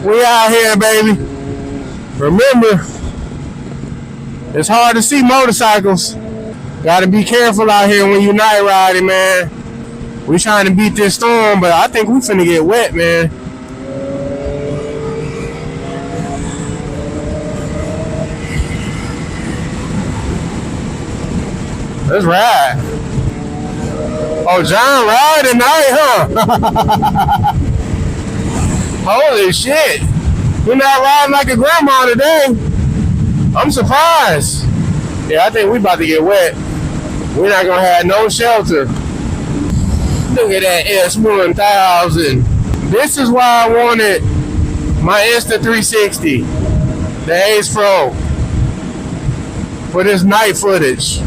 We out here, baby. Remember, it's hard to see motorcycles. Gotta be careful out here when you're night riding, man. We trying to beat this storm, but I think we finna get wet, man. Let's ride. Oh, John ride tonight, huh? Holy shit. We're not riding like a grandma today. I'm surprised. Yeah, I think we about to get wet. We're not gonna have no shelter. Look at that S1000. This is why I wanted my Insta360, the Ace Pro, for this night footage.